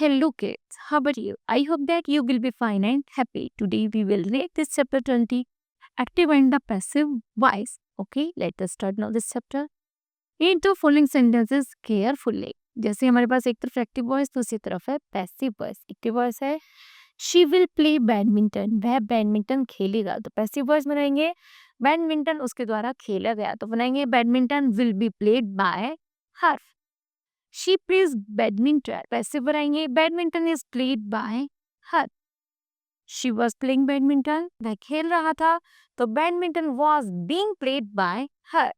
Hello kids, how are you? I hope that you will be fine and happy. Today we will read this chapter 20, active and the passive voice. Okay, let us start now this chapter. Read the following sentences carefully. जैसे हमारे पास एक तरफ active voice दूसरी तरफ है passive voice. Active voice है she will play badminton, वह badminton खेलेगा. तो पैसिव वॉइस बनाएंगे बैडमिंटन उसके द्वारा खेला गया, तो बनाएंगे badminton will be played by her. She plays badminton. पैसे बनाएंगे badminton is played by her. She was playing badminton. वह खेल रहा था, तो badminton was being played by her.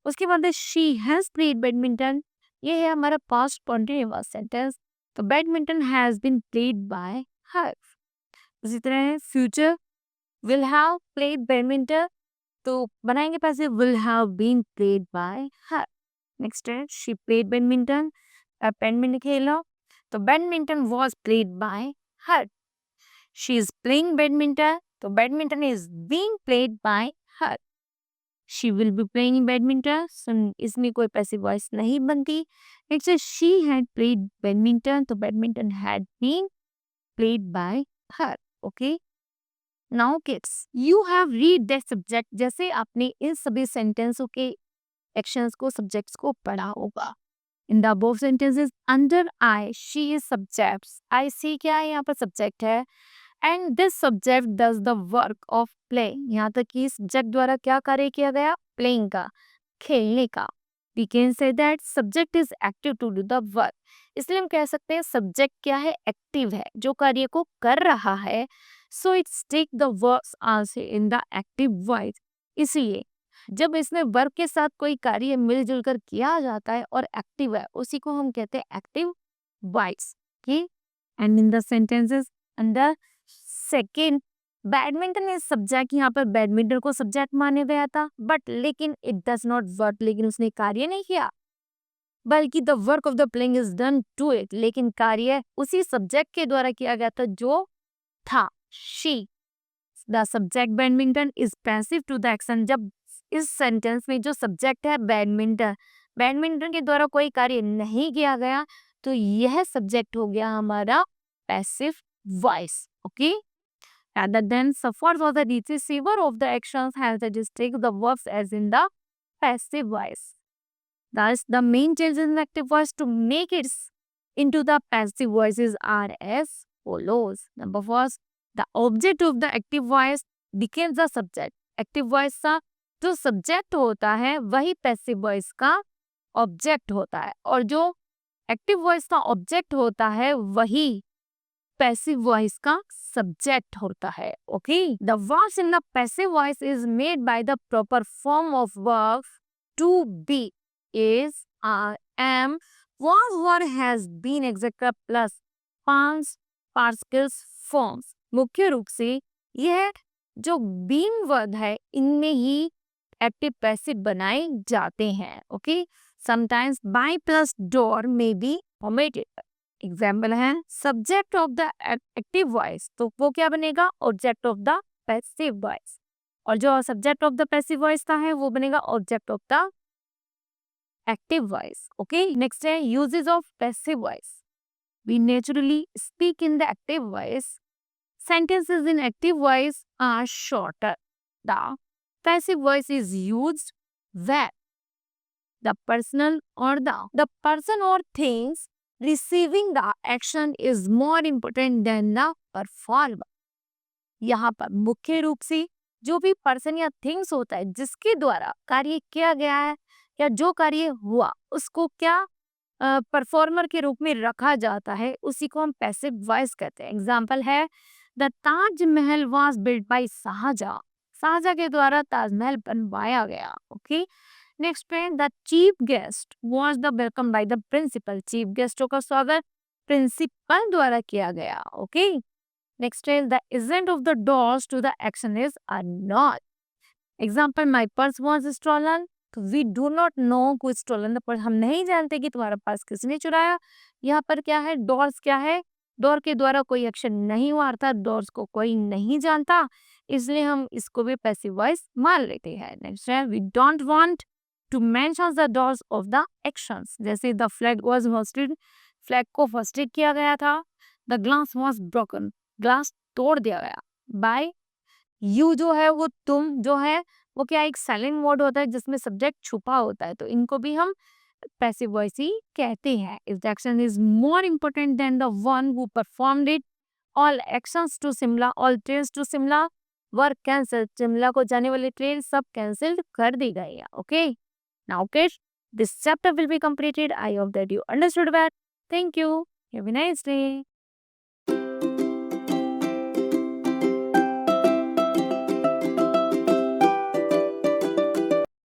उसके बाद she has played badminton. ये है हमारा past continuous sentence. तो badminton has been played by her. उसी तरह future will have played badminton. तो बनाएंगे पैसे will have been played by her. Next है शी प्लेड बैडमिंटन. बैडमिंटन खेला, तो badminton was played by her. She is playing badminton, तो badminton is being played by her. She will be playing badminton, इसमें कोई passive voice नहीं बनती. Next है she had played badminton, तो badminton had been played by her. Okay, now kids you have read the subject. जैसे आपने इन सभी सेंटेंसों के एक्शंस को सब्जेक्ट्स को पढ़ा होगा. In the above sentences under I she is subjects. I see क्या है, यहाँ पर सब्जेक्ट है. And this subject does the work of play. यहाँ तक कि सब्जेक्ट द्वारा क्या कार्य किया गया, प्लेइंग का, खेलने का. We can say that subject is active to do the work. इसलिए हम कह सकते हैं सब्जेक्ट क्या है, एक्टिव है, जो कार्य को कर रहा है. So it's take the works answer in the active voice. इसलिए जब इसमें वर्क के साथ कोई कार्य मिलजुल कर किया जाता है और एक्टिव है, उसी को हम कहते हैं active voice. And in the sentences under second badminton is subject. यहाँ पर बैडमिंटन को सब्जेक्ट माना गया था, बट लेकिन इट डज नॉट वर्क, लेकिन उसने कार्य नहीं किया, बल्कि the work of the playing is done to it. लेकिन कार्य उसी सब्जेक्ट के द्वारा किया गया था जो था she. The subject badminton is passive to the action. जब इस सेंटेंस में जो सब्जेक्ट है बैडमिंटन, बैडमिंटन के द्वारा कोई कार्य नहीं किया गया, तो यह सब्जेक्ट हो गया हमारा passive voice. Okay, rather than suffers or the receiver of the actions has the distinct the verbs as in the passive voice. Thus the main changes in the active voice to make it into the passive voices are as follows. Number first, the object of the active voice becomes the subject. Active voice का जो subject होता है वही passive voice का object होता है, और जो एक्टिव वॉइस का ऑब्जेक्ट होता है वही पैसिव वॉइस का सब्जेक्ट होता है. Okay, the verbs in the passive voice is made by the proper form of verb to be, is, are, am, was, were, has been, etc. Plus 5 particles forms. मुख्य रूप से यह जो been word है इनमें ही active passive बनाए जाते हैं. Okay, sometimes by plus doer may be omitted. Example है subject of the active voice, तो वो क्या बनेगा, object of the passive voice. और जो subject of the passive voice का है वो बनेगा object of the active voice. Okay, next है uses of passive voice. We naturally speak in the active voice. Sentences in active voice are shorter. The passive voice is used where the person or things receiving the action is more important than the performer. यहाँ पर मुख्य रूप से जो भी person या things होता है जिसके द्वारा कार्य किया गया है या जो कार्य हुआ उसको क्या परफॉर्मर के रूप में रखा जाता है, उसी को हम पैसिव वॉइस कहते हैं. एग्जाम्पल है the Taj Mahal was built by Shah Jahan. Shah Jahan के द्वारा ताजमहल बनवाया गया. ओके, नेक्स्ट पे the chief guest was the welcome by the principal. Chief गेस्टों का स्वागत प्रिंसिपल द्वारा किया गया. ओके, नेक्स्ट है the agent of the doers to the action is are not. Example my purse was stolen. तो we do not know who stolen the purse. हम नहीं जानते कि तुम्हारा पर्स किसने चुराया. यहाँ पर क्या है, डोर्स क्या है, डोर के द्वारा कोई एक्शन नहीं हुआ, अर्थात डोर्स को कोई नहीं जानता, इसलिए हम इसको भी पैसिव वॉइस मान लेते हैं. नेक्स्ट है we don't want to mention the doers of the actions. जैसे the flag was hoisted, flag को फर्स्ट एड किया गया था। The glass was broken, glass तोड़ दिया गया। बाय यू जो है वो तुम जो है वो क्या एक साइलेंट वर्ड होता है जिसमें सब्जेक्ट छुपा होता है, तो इनको भी हम पैसिव वॉइस ही कहते हैं। If the action is more important than the one who performed it, all actions to Shimla, all trains to Shimla were cancel, Shimla को जाने वाली ट्रेन सब कैंसिल कर दी गई है। Okay, now kids, this chapter will be completed. I hope that you understood that. Thank you. Have a nice day.